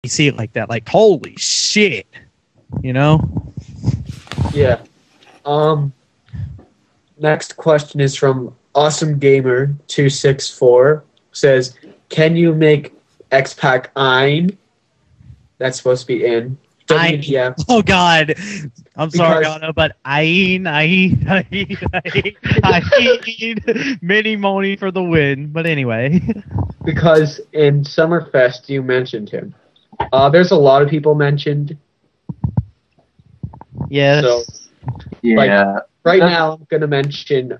see it like that. Like, holy shit, you know? Yeah. Next question is from Awesome Gamer 264. Says, "Can you make X-Pac ein?" That's supposed to be in. Yeah. Oh God, I'm sorry, Otto, but I need Mini Moni for the win. But anyway, because in Summerfest you mentioned him. There's a lot of people mentioned. Yes. So, yeah. Right now, I'm gonna mention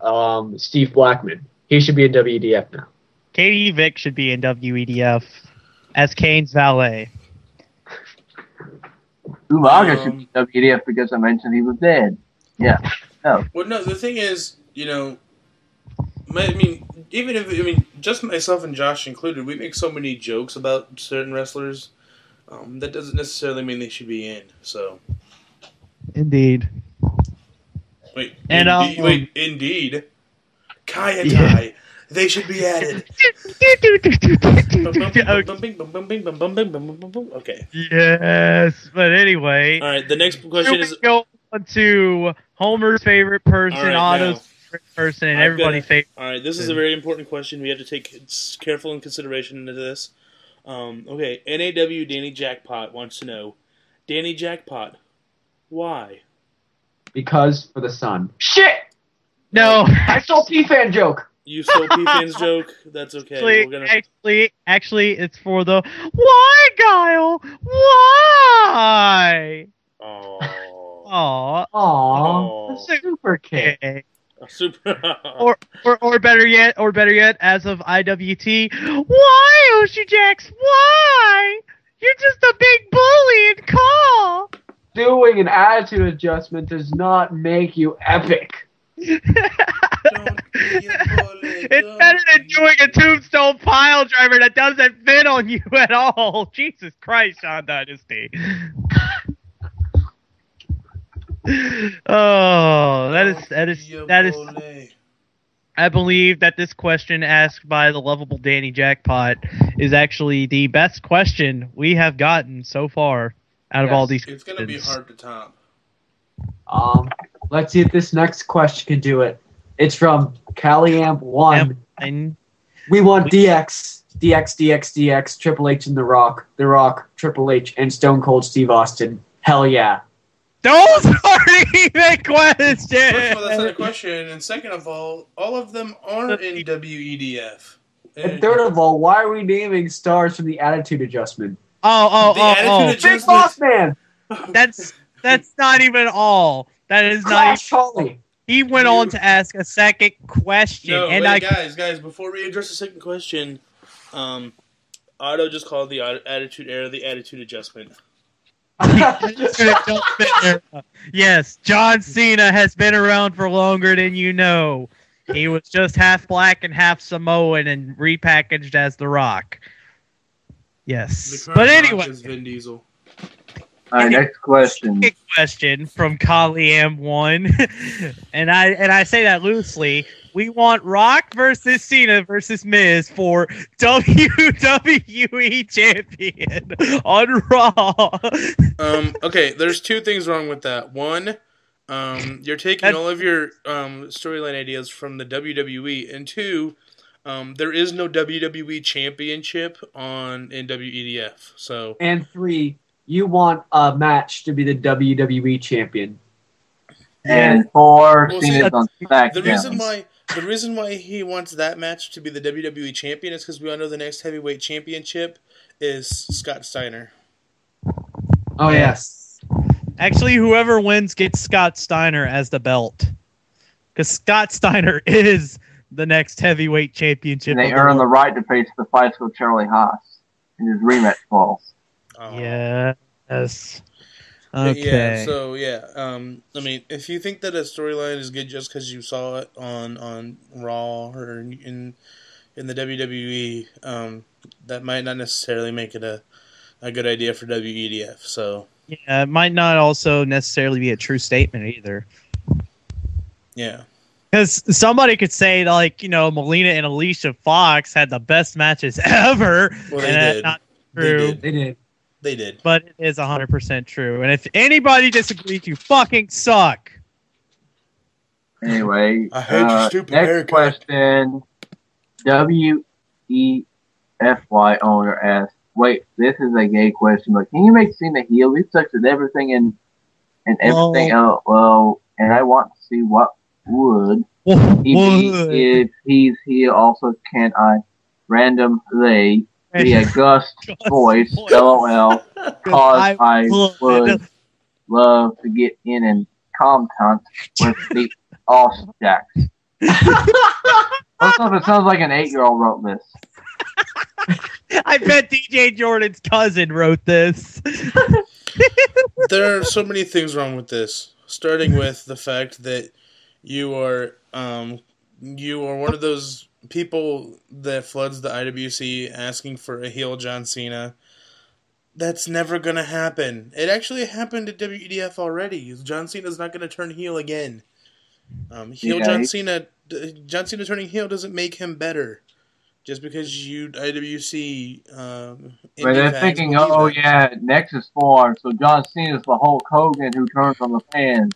Steve Blackman. He should be in WEDF now. Katie Vick should be in WEDF as Kane's valet. Umaga should be WEDF because I mentioned he was dead. Yeah. No. Well, no. The thing is, you know, I mean, just myself and Josh included, we make so many jokes about certain wrestlers. That doesn't necessarily mean they should be in. So. Indeed. Wait. And indeed. Kaya Tai. They should be added. Okay. Yes, but anyway. All right. The next question is go on to Homer's favorite person, Otto's favorite person, and everybody's favorite. All right. This is a very important question. We have to take careful consideration into this. Okay. NAW Danny Jackpot wants to know, Danny Jackpot, why? Because for the sun. Shit! No, I stole P-Fan joke. You stole P-Fan's joke? That's okay. Actually, it's for the why, Guile? Why? Aww. Super K. or better yet, as of IWT, why, Oshi Jax? Why? You're just a big bully and call. Doing an attitude adjustment does not make you epic. It's better than doing a tombstone pile driver that doesn't fit on you at all. Jesus Christ, Sean Dynasty. Oh, that is. I believe that this question asked by the lovable Danny Jackpot is actually the best question we have gotten so far out of all these. It's going to be hard to top. Let's see if this next question can do it. It's from Cali Amp 1. We want DX, Triple H and The Rock, Triple H, and Stone Cold Steve Austin. Hell yeah. Those aren't even questions! First of all, that's not a question. And second of all of them aren't in WEDF. And third of all, why are we naming stars from the Attitude Adjustment? Big Boss Man! That's not even all. That is Clash not even... He went on to ask a second question. No, and guys, before we address the second question, Otto just called the Attitude Era the Attitude Adjustment. Yes, John Cena has been around for longer than you know. He was just half black and half Samoan and repackaged as The Rock. Yes. But anyway. Is Vin Diesel. All right, next question. Question from Cali Amp 1. and I say that loosely. We want Rock versus Cena versus Miz for WWE Champion on Raw. Okay, there's two things wrong with that. One, you're taking all of your storyline ideas from the WWE, and two, there is no WWE Championship in WEDF. So, and three, you want a match to be the WWE Champion. And four, Cena's on SmackDown. The reason why he wants that match to be the WWE Champion is because we all know the next heavyweight championship is Scott Steiner. Oh, yes. Actually, whoever wins gets Scott Steiner as the belt. Because Scott Steiner is the next heavyweight championship. And they earn the right to face the fights with Charlie Haas in his rematch falls. Yes. Okay. Yeah, so I mean, if you think that a storyline is good just because you saw it on Raw or in the WWE, that might not necessarily make it a good idea for WEDF. So yeah, it might not also necessarily be a true statement either. Yeah, because somebody could say like Melina and Alicia Fox had the best matches ever. Well, they did. Not true. They did. They did. But it is 100% true. And if anybody disagrees, you fucking suck. Anyway, I hate your stupid next haircut. question. WEFY owner asks, wait, this is a gay question, but can you make Cena heel? He sucks at everything and everything else. Well, and I want to see what would he be if he's heel. Also, can I random they be a Gus voice? LOL. Cause I would love to get in and contact with the Jacks. Also, it sounds like an 8-year-old wrote this. I bet DJ Jordan's cousin wrote this. There are so many things wrong with this, starting with the fact that you are one of those people that floods the IWC asking for a heel John Cena. That's never going to happen. It actually happened at WEDF already. John Cena's not going to turn heel again. John Cena turning heel doesn't make him better. Just because you IWC but they're thinking, oh yeah, Nexus 4, so John Cena's the Hulk Hogan who turns on the fans.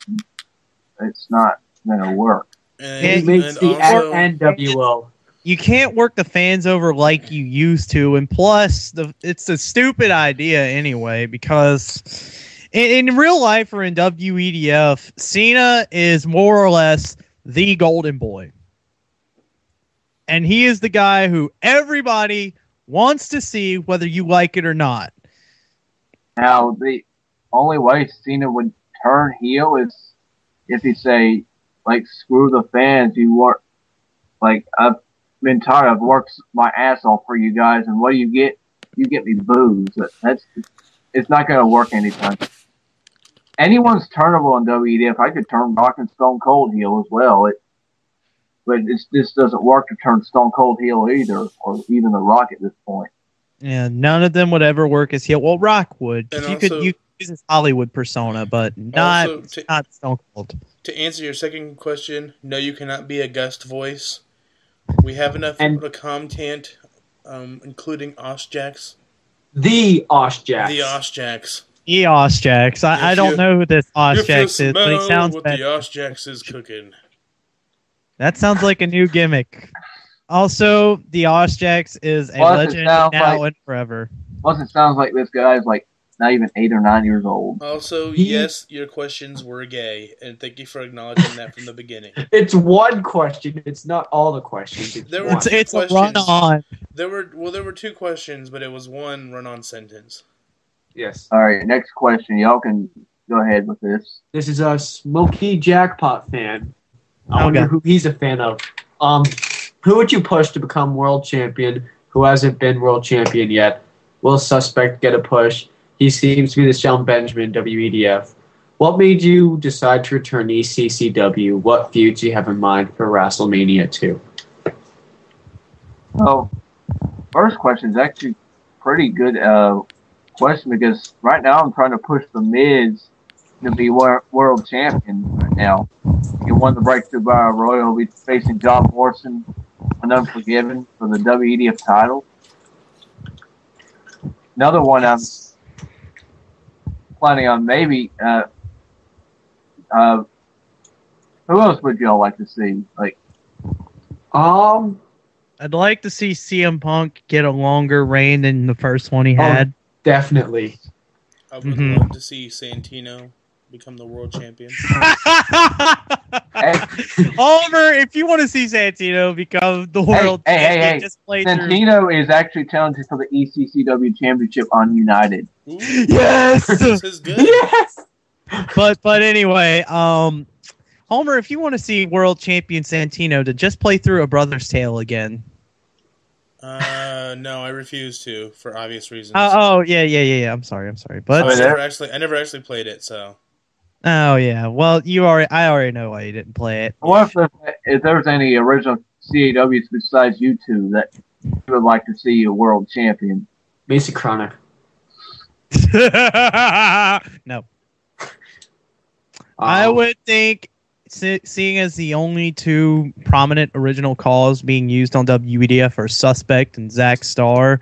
It's not going to work. He makes the NWO. You can't work the fans over like you used to, and plus, it's a stupid idea anyway, because in real life or in WEDF, Cena is more or less the golden boy. And he is the guy who everybody wants to see whether you like it or not. Now, the only way Cena would turn heel is if he say, like, screw the fans, you work, like, I've been tired, I've worked my ass off for you guys, and what do you get? You get me booze. It's not going to work anytime. Anyone's turnable in WEDF. I could turn Rock and Stone Cold heel as well. But this doesn't work to turn Stone Cold heel either, or even The Rock at this point. Yeah, none of them would ever work as heel. Well, Rock would. And you could use his Hollywood persona, but not Stone Cold. To answer your second question, no, you cannot be a Gust voice. We have enough content, including Osjacks. The Osjacks. The Osjacks. The Osjacks. I don't know who this Osjacks is, but he sounds what better. The Osjacks is cooking. That sounds like a new gimmick. Also, the Osjacks is a legend now and forever. Plus, it sounds like this guy is like not even 8 or 9 years old. Also, yes, your questions were gay, and thank you for acknowledging that from the beginning. It's one question. It's not all the questions. It's a run-on. There were 2 questions, but it was one run-on sentence. Yes. All right, next question. Y'all can go ahead with this. This is a Smokey Jackpot fan. I wonder who he's a fan of. Who would you push to become world champion who hasn't been world champion yet? Will Suspect get a push? He seems to be the Shelton Benjamin WEDF. What made you decide to return ECCW? What feuds do you have in mind for WrestleMania 2? Oh, first question is actually pretty good question because right now I'm trying to push the Miz to be world champion right now. He won the Breakthrough Battle Royal. He'll be facing John Morrison and Unforgiven for the WEDF title. Another one I'm planning on maybe. Who else would y'all like to see? Like, I'd like to see CM Punk get a longer reign than the first one he had. Definitely. I would love to see Santino become the world champion. Oliver, if you want to see Santino become the world champion, just play Santino is actually challenging for the ECCW Championship on United. Ooh, yes! This is good. Yes! But anyway, Homer, if you want to see world champion Santino, to just play through A Brother's Tale again. No, I refuse to for obvious reasons. Yeah. I'm sorry. But I never actually played it, so. Oh yeah. Well, I already know why you didn't play it. What if there's any original CAWs besides you two that you would like to see a world champion? Macy Chronic. No. I would think, seeing as the only 2 prominent original calls being used on WEDF are Suspect and Zack Starr,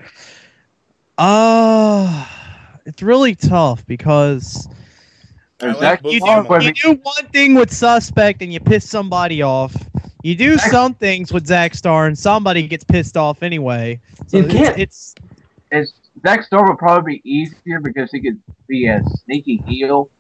it's really tough because you do one thing with Suspect and you piss somebody off. You do some things with Zack Starr and somebody gets pissed off anyway. So Zack Starr would probably be easier because he could be a sneaky heel